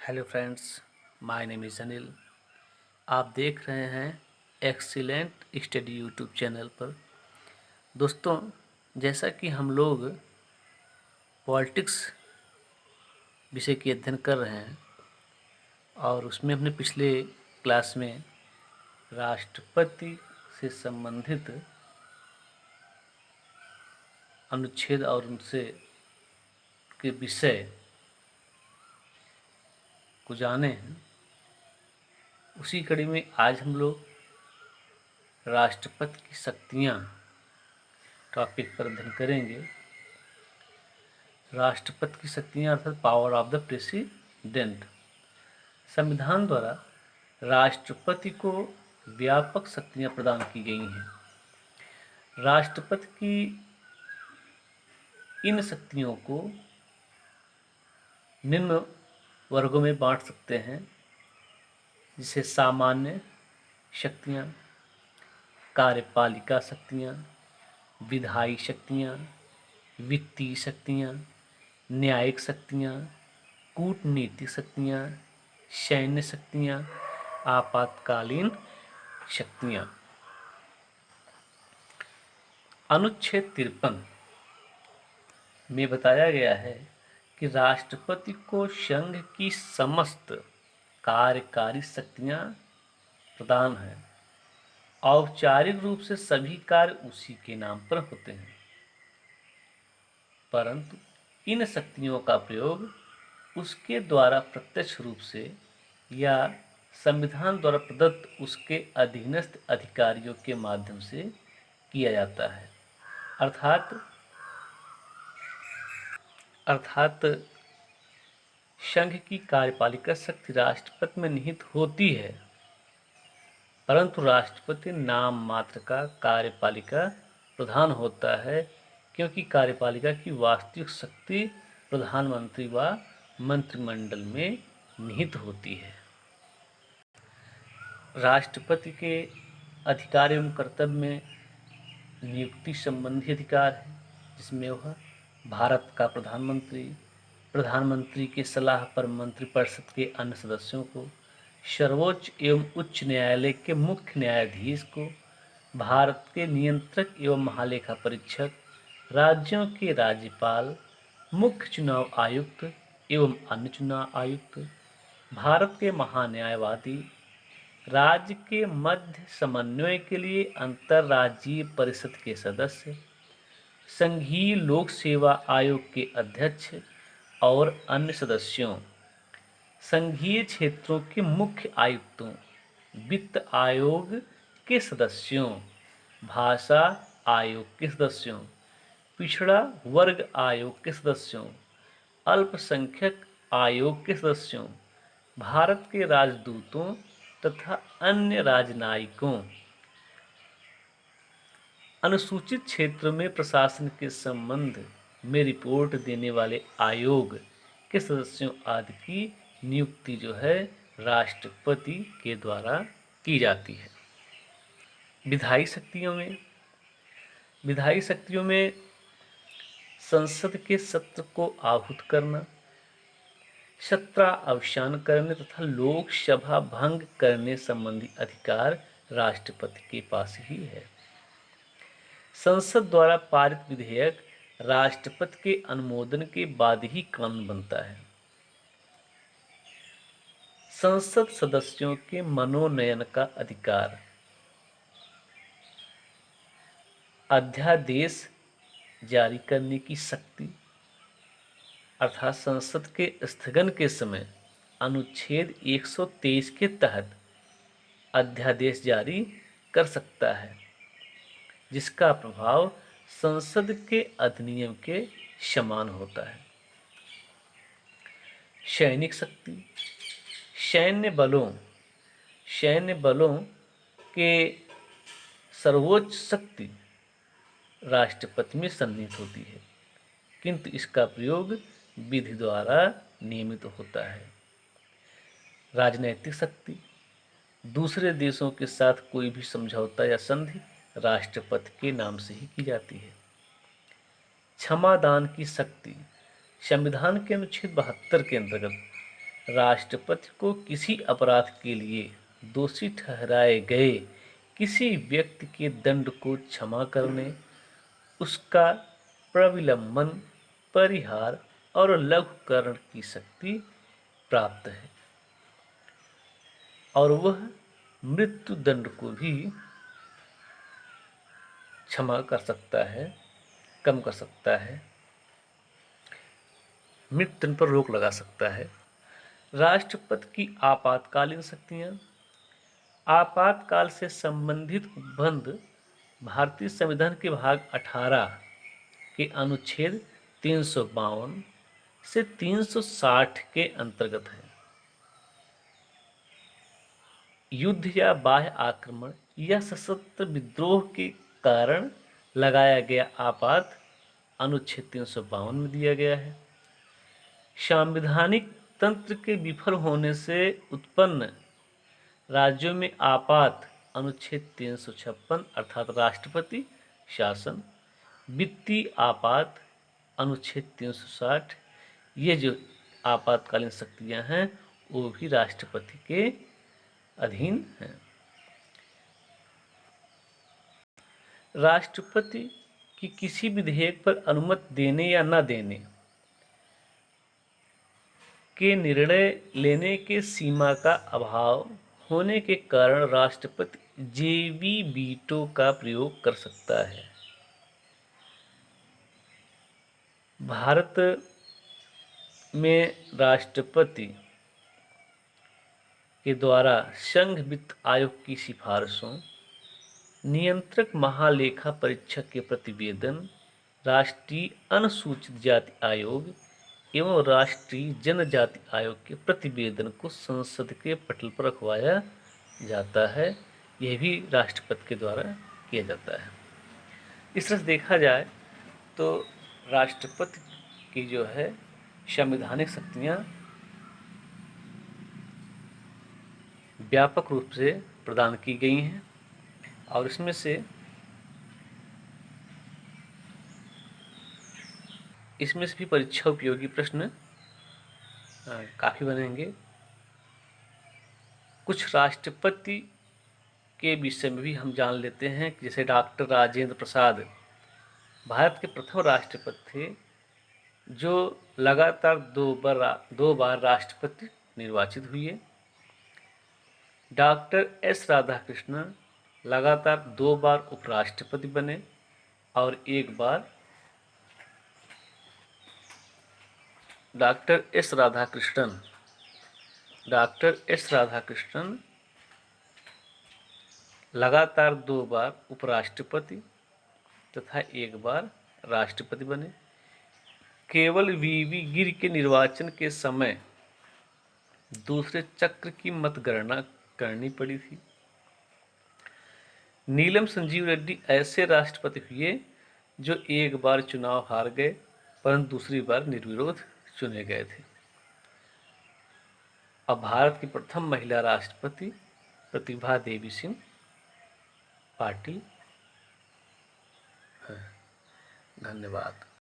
Hello friends, my name is Anil. आप देख रहे हैं एक्सीलेंट स्टडी यूट्यूब चैनल पर। दोस्तों, जैसा कि हम लोग पॉलिटिक्स विषय की अध्ययन कर रहे हैं और उसमें हमने पिछले क्लास में राष्ट्रपति से संबंधित अनुच्छेद और उनसे के विषय को जाने हैं। उसी कड़ी में आज हम लोग राष्ट्रपति की शक्तियाँ टॉपिक पर अध्ययन करेंगे। राष्ट्रपति की शक्तियाँ अर्थात पावर ऑफ द प्रेसिडेंट। संविधान द्वारा राष्ट्रपति को व्यापक शक्तियाँ प्रदान की गई हैं। राष्ट्रपति की इन शक्तियों को निम्न वर्गों में बांट सकते हैं, जिसे सामान्य शक्तियाँ, कार्यपालिका शक्तियाँ, विधायी शक्तियाँ, वित्तीय शक्तियाँ, न्यायिक शक्तियाँ, कूटनीतिक शक्तियाँ, सैन्य शक्तियाँ, आपातकालीन शक्तियाँ। अनुच्छेद 53 में बताया गया है कि राष्ट्रपति को संघ की समस्त कार्यकारी शक्तियाँ प्रदान हैं। औपचारिक रूप से सभी कार्य उसी के नाम पर होते हैं, परंतु इन शक्तियों का प्रयोग उसके द्वारा प्रत्यक्ष रूप से या संविधान द्वारा प्रदत्त उसके अधीनस्थ अधिकारियों के माध्यम से किया जाता है। अर्थात संघ की कार्यपालिका शक्ति राष्ट्रपति में निहित होती है, परंतु राष्ट्रपति नाम मात्र का कार्यपालिका प्रधान होता है, क्योंकि कार्यपालिका की वास्तविक शक्ति प्रधानमंत्री व मंत्रिमंडल में निहित होती है। राष्ट्रपति के अधिकार एवं कर्तव्य में नियुक्ति संबंधी अधिकार है, जिसमें वह भारत का प्रधानमंत्री के सलाह पर मंत्रिपरिषद के अन्य सदस्यों को, सर्वोच्च एवं उच्च न्यायालय के मुख्य न्यायाधीश को, भारत के नियंत्रक एवं महालेखा परीक्षक, राज्यों के राज्यपाल, मुख्य चुनाव आयुक्त एवं अन्य चुनाव आयुक्त, भारत के महान्यायवादी, राज्य के मध्य समन्वय के लिए अंतर्राज्यीय परिषद के सदस्य, संघीय लोक सेवा आयोग के अध्यक्ष और अन्य सदस्यों, संघीय क्षेत्रों के मुख्य आयुक्तों, वित्त आयोग के सदस्यों, भाषा आयोग के सदस्यों, पिछड़ा वर्ग आयोग के सदस्यों, अल्पसंख्यक आयोग के सदस्यों, भारत के राजदूतों तथा अन्य राजनयिकों, अनुसूचित क्षेत्र में प्रशासन के संबंध में रिपोर्ट देने वाले आयोग के सदस्यों आदि की नियुक्ति जो है राष्ट्रपति के द्वारा की जाती है। विधायी शक्तियों में संसद के सत्र को आहूत करना, सत्रावसान करने तथा लोकसभा भंग करने संबंधी अधिकार राष्ट्रपति के पास ही है। संसद द्वारा पारित विधेयक राष्ट्रपति के अनुमोदन के बाद ही कानून बनता है। संसद सदस्यों के मनोनयन का अधिकार, अध्यादेश जारी करने की शक्ति अर्थात संसद के स्थगन के समय अनुच्छेद 123 के तहत अध्यादेश जारी कर सकता है, जिसका प्रभाव संसद के अधिनियम के समान होता है। सैनिक शक्ति, सैन्य बलों के सर्वोच्च शक्ति राष्ट्रपति में सन्निहित होती है, किंतु इसका प्रयोग विधि द्वारा नियमित होता है। राजनैतिक शक्ति, दूसरे देशों के साथ कोई भी समझौता या संधि राष्ट्रपति के नाम से ही की जाती है। क्षमादान की शक्ति, संविधान के अनुच्छेद 72 के अंतर्गत राष्ट्रपति को किसी अपराध के लिए दोषी ठहराए गए किसी व्यक्ति के दंड को क्षमा करने, उसका प्रविलंबन, परिहार और लघुकरण की शक्ति प्राप्त है और वह मृत्यु दंड को भी क्षमा कर सकता है, कम कर सकता है, मृत्यु दंड पर रोक लगा सकता है। राष्ट्रपति की आपातकालीन शक्तियाँ। आपातकाल से संबंधित उपबंध भारतीय संविधान के भाग 18 के अनुच्छेद 352 से 360 के अंतर्गत है। युद्ध या बाह्य आक्रमण या सशस्त्र विद्रोह के कारण लगाया गया आपात अनुच्छेद 352 में दिया गया है। संवैधानिक तंत्र के विफल होने से उत्पन्न राज्यों में आपात अनुच्छेद 356 अर्थात राष्ट्रपति शासन, वित्तीय आपात अनुच्छेद 360, ये जो आपातकालीन शक्तियां हैं वो भी राष्ट्रपति के अधीन हैं। राष्ट्रपति की किसी विधेयक पर अनुमति देने या न देने के निर्णय लेने के सीमा का अभाव होने के कारण राष्ट्रपति जेवी वीटो का प्रयोग कर सकता है। भारत में राष्ट्रपति के द्वारा संघ वित्त आयोग की सिफारिशों, नियंत्रक महालेखा परीक्षक के प्रतिवेदन, राष्ट्रीय अनुसूचित जाति आयोग एवं राष्ट्रीय जनजाति आयोग के प्रतिवेदन को संसद के पटल पर रखवाया जाता है। यह भी राष्ट्रपति के द्वारा किया जाता है। इस तरह से देखा जाए तो राष्ट्रपति की जो है संवैधानिक शक्तियाँ व्यापक रूप से प्रदान की गई हैं और इसमें से भी परीक्षा उपयोगी प्रश्न काफ़ी बनेंगे। कुछ राष्ट्रपति के विषय में भी हम जान लेते हैं, जैसे डॉक्टर राजेंद्र प्रसाद भारत के प्रथम राष्ट्रपति थे जो लगातार दो बार राष्ट्रपति निर्वाचित हुए। डॉक्टर एस राधाकृष्णन लगातार 2 बार उपराष्ट्रपति बने और 1 बार डॉक्टर एस राधाकृष्णन लगातार 2 बार उपराष्ट्रपति तथा 1 बार राष्ट्रपति बने। केवल वीवी गिर के निर्वाचन के समय दूसरे चक्र की मतगणना करनी पड़ी थी। नीलम संजीव रेड्डी ऐसे राष्ट्रपति हुए जो 1 बार चुनाव हार गए परंतु दूसरी बार निर्विरोध चुने गए थे। अब भारत की प्रथम महिला राष्ट्रपति प्रतिभा देवी सिंह पाटिल हैं। धन्यवाद।